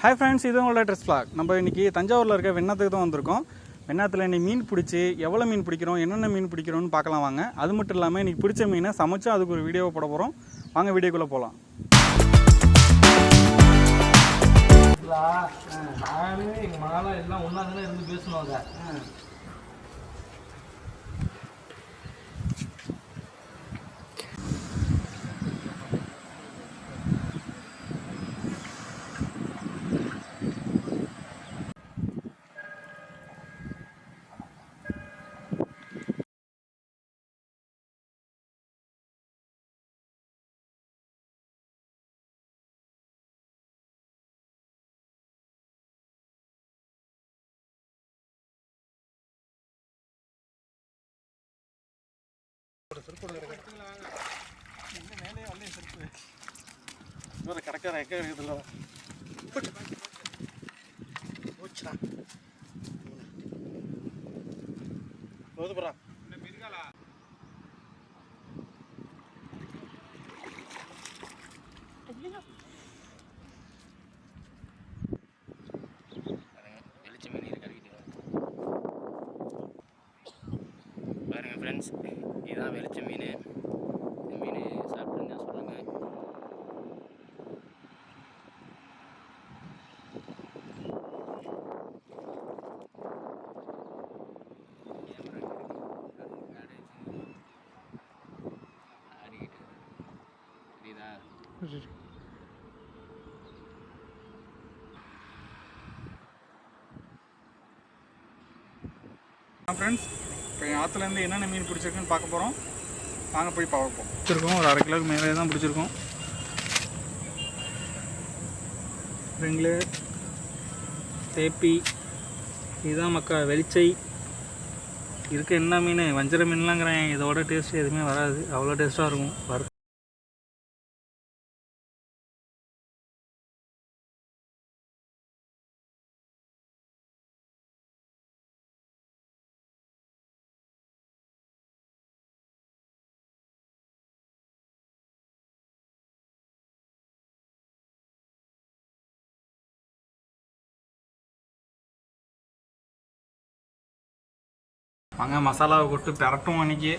Hi friends, இது உங்களோட dress black. நம்ம இன்றைக்கி தஞ்சாவூரில் இருக்க வெண்ணத்துக்கு தான் வந்திருக்கோம். வெண்ணத்தில் இன்றைக்கி மீன் பிடிச்சி எவ்வளோ மீன் பிடிக்கிறோம், என்னென்ன மீன் பிடிக்கிறோன்னு பார்க்கலாம் வாங்க. அது மட்டும் இல்லாமல் இன்றைக்கி பிடிச்ச மீனை சமைச்சா அதுக்கு ஒரு வீடியோவை போட போகிறோம். வாங்க வீடியோக்குள்ளே போகலாம். நானும் எங்கள் மாலை எல்லாம் ஒன்றா தானே இருந்து பேசணும். அதை கடற்கரை எக்க இருக்குதுல்ல போதுப்பா. பாருங்க ஃப்ரெண்ட்ஸ், இதுதான் வெளிச்ச மீன். இந்த மீன் சாப்பிட்டுருந்தா சொல்லுங்கள். புரியுதா? ஃப்ரெண்ட்ஸ், இப்போ ஆற்றுலேருந்து என்னென்ன மீன் பிடிச்சிருக்குன்னு பார்க்க போகிறோம். வாங்க போய் பார்ப்போம். பிடிச்சிருக்கோம், ஒரு 1/2 கிலோவுக்கு மேலே தான் பிடிச்சிருக்கோம். ரெங்கு, தேப்பி, இதுதான் மக்கா வெளிச்சை. இருக்க என்ன மீன், வஞ்சர மீன்லாங்கிறேன். இதோட டேஸ்ட் எதுவுமே வராது, அவ்வளோ டேஸ்ட்டாக இருக்கும். வாங்க மசாலாவை கொட்டு பெரட்டும் அன்றைக்கி.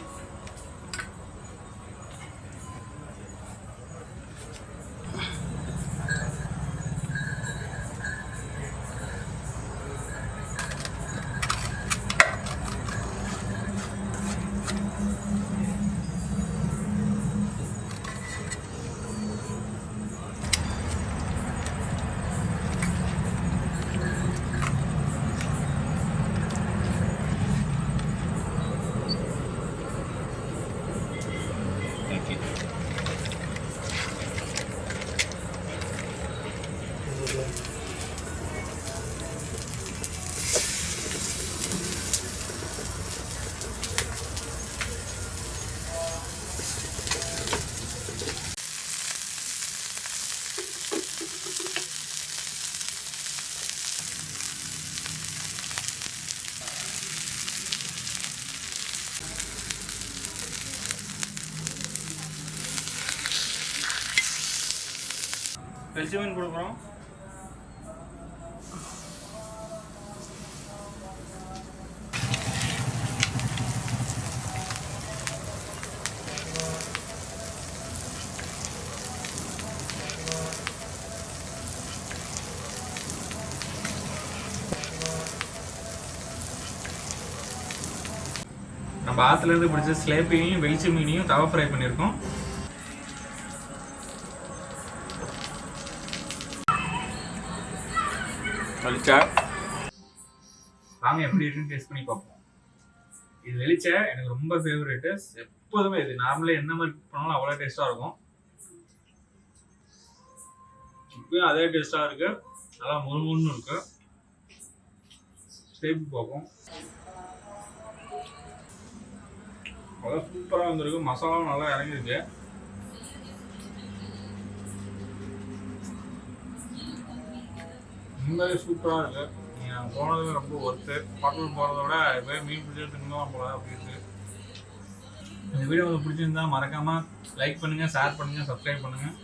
வெளிச்ச மீன் கொடுக்குறோம். நம்ம ஆற்றுலேருந்து பிடிச்ச ஸ்லேப்பையும் வெளிச்ச மீனையும் தவா ஃப்ரை பண்ணியிருக்கோம். வெளிச்சா வாங்க எப்படி இருக்குன்னு டேஸ்ட் பண்ணி பார்ப்போம். இது வெளிச்ச எனக்கு ரொம்ப ஃபேவரேட்டு. எப்போதுமே இது நார்மலாக என்ன மாதிரி பண்ணாலும் அவ்வளோ டேஸ்ட்டாக இருக்கும். இப்பயும் அதே டேஸ்ட்டாக இருக்குது, நல்லா முழுமுன்னு இருக்கு. ஸ்டேப் பார்ப்போம். அவ்வளோ சூப்பராக வந்துருக்கு. மசாலாவும் நல்லா இறங்கிருக்கு. ரொம்பவே சூப்பராக இருக்குது. நீங்கள் போனது ரொம்ப ஒர்த்து. ஹோட்டல் போகிறத விட இப்போ மீன் பிடிச்சி தின்னலாம் போல அப்படின்னு. இந்த வீடியோ உங்களுக்கு பிடிச்சிருந்தா மறக்காமல் லைக் பண்ணுங்கள், ஷேர் பண்ணுங்கள், சப்ஸ்கிரைப் பண்ணுங்கள்.